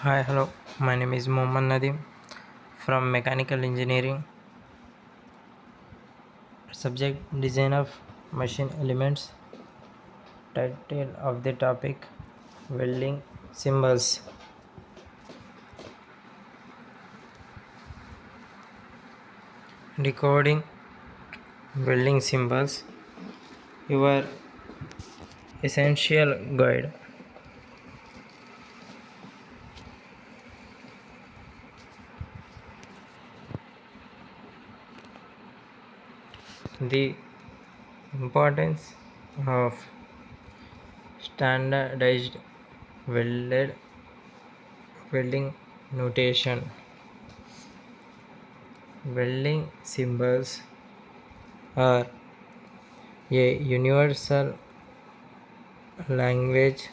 Hi, hello. My name is Mohammed Nadim from Mechanical Engineering. Subject Design of Machine Elements. Title of the topic Welding Symbols. Decoding welding symbols. Your essential guide. The importance of standardized welded welding notation. Welding symbols are a universal language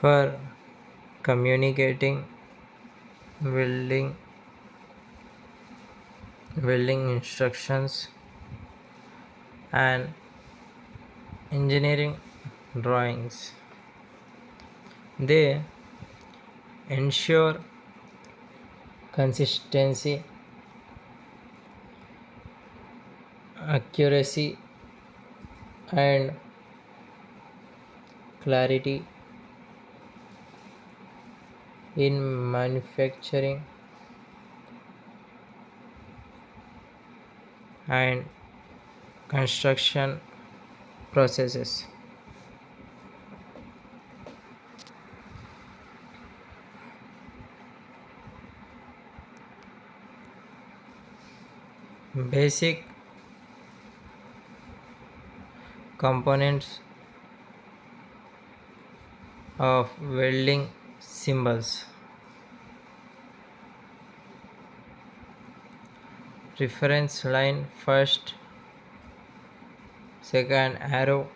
for communicating welding welding instructions and engineering drawings. They ensure consistency, accuracy, and clarity in manufacturing and construction processes. Basic components of welding symbols. Reference line first, second arrow,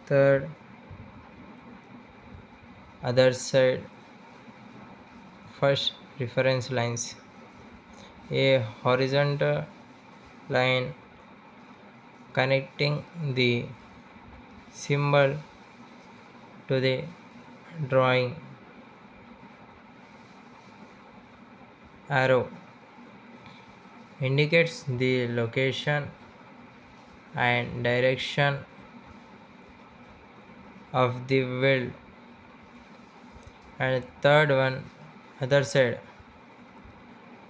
third other side, first reference lines. A horizontal line connecting the symbol to the drawing arrow indicates the location and direction of the weld, and third one other side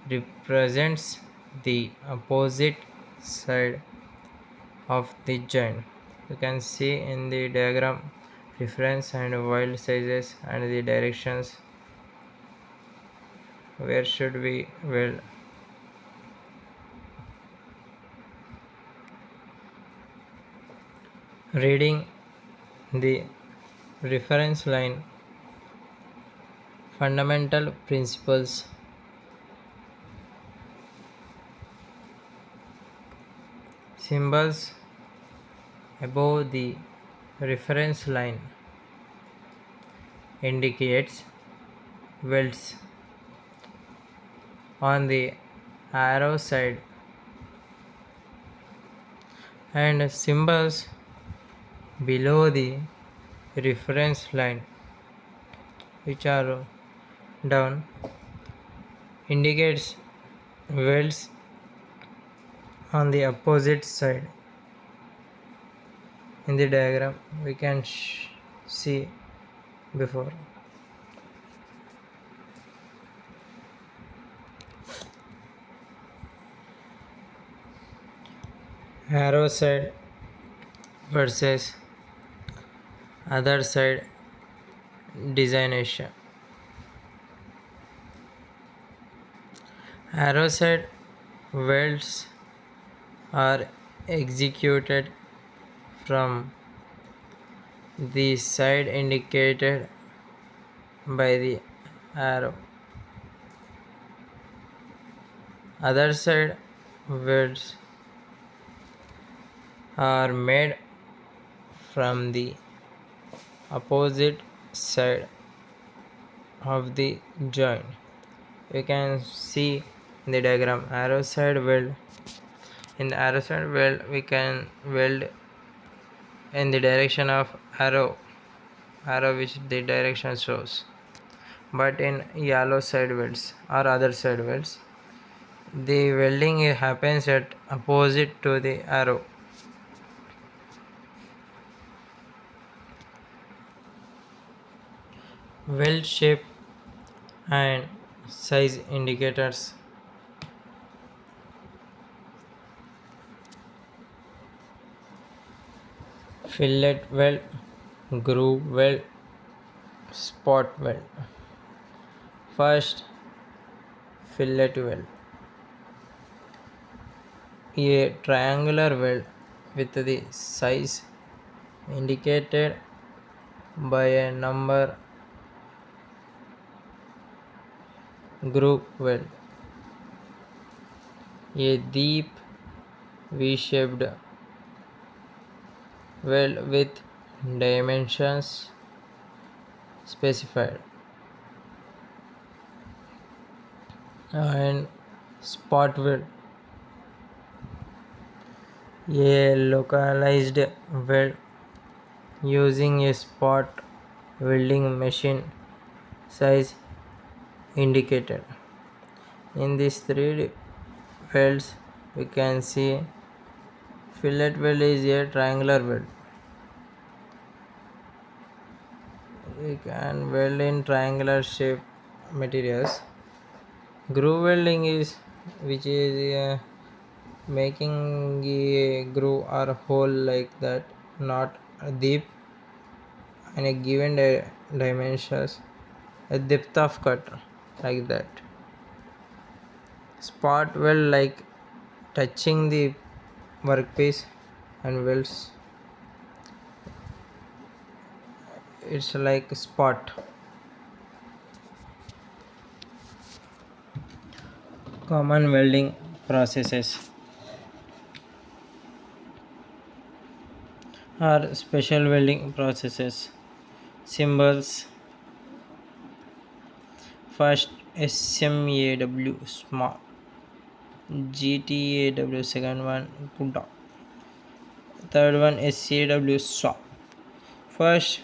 represents the opposite side of the joint. You can see in the diagram reference and weld sizes and the directions where should we weld. Reading the reference line, fundamental principles. Symbols above the reference line indicates welds. On the arrow side, and symbols below the reference line, which are down, indicates welds on the opposite side. In the diagram we can see before. Arrow side versus other side designation. Arrow side welds are executed from the side indicated by the arrow. Other side welds are made from the opposite side of the joint. You can see in the diagram arrow side weld. In the arrow side weld we can weld in the direction of arrow which the direction shows. But in yellow side welds or other side welds, the welding happens at opposite to the arrow. Weld shape and size indicators. Fillet weld, groove weld, spot weld. First, fillet weld. A triangular weld with the size indicated by a number. Groove weld. A deep V-shaped weld with dimensions specified. And spot weld. A localized weld using a spot welding machine, size indicated. In these three welds we can see fillet weld is a triangular weld. We can weld in triangular shape materials. Groove welding is which is making a groove or hole like that, not deep, and a given dimensions, a depth of cut like that. Spot weld like touching the workpiece and welds. It's like spot. Common welding processes or special welding processes. Symbols. First, SMAW small, GTAW second one Kuda, third one SCAW saw. First,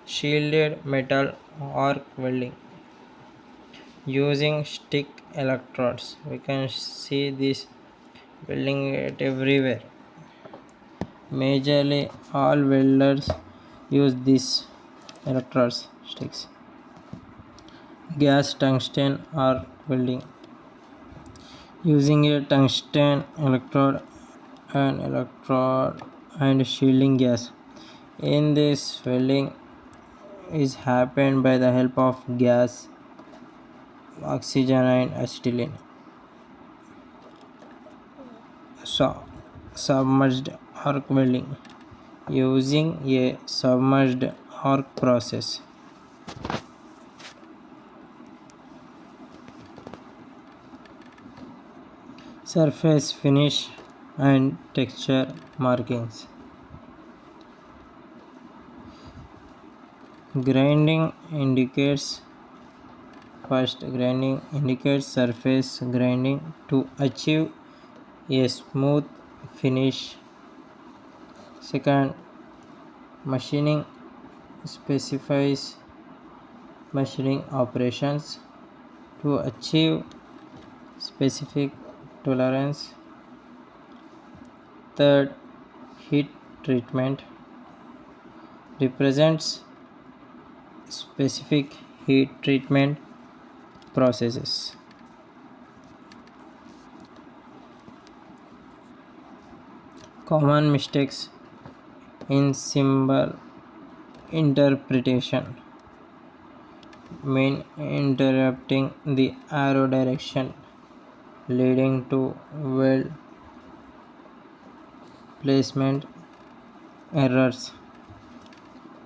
shielded metal arc welding using stick electrodes. We can see this welding at everywhere. Majorly all welders use these electrodes sticks. Gas tungsten arc welding using a tungsten electrode and shielding gas. In this welding is happened by the help of gas, oxygen and acetylene. Submerged arc welding using a submerged arc process. Surface finish and texture markings. Grinding indicates surface grinding to achieve a smooth finish. Second, machining specifies machining operations to achieve specific tolerance. Third, heat treatment represents specific heat treatment processes. Common mistakes in symbol interpretation mean interrupting the arrow direction, leading to weld placement errors.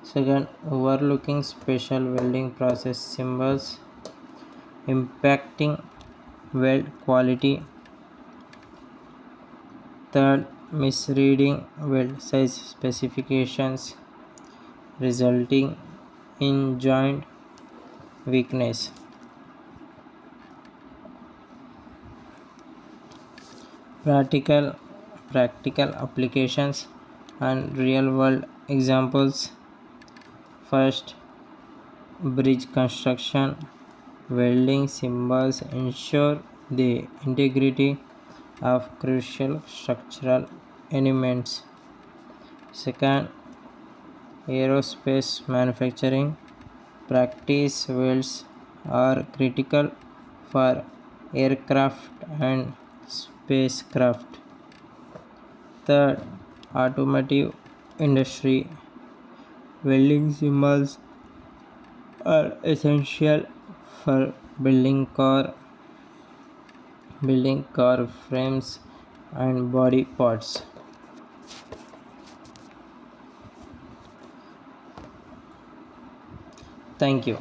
Second, overlooking special welding process symbols impacting weld quality. Third, misreading weld size specifications resulting in joint weakness. Practical applications and real world examples. First, bridge construction. Welding symbols ensure the integrity of crucial structural elements. Second, aerospace manufacturing. Practice welds are critical for aircraft and spacecraft. Third, automotive industry. Welding symbols are essential for building car frames and body parts. Thank you.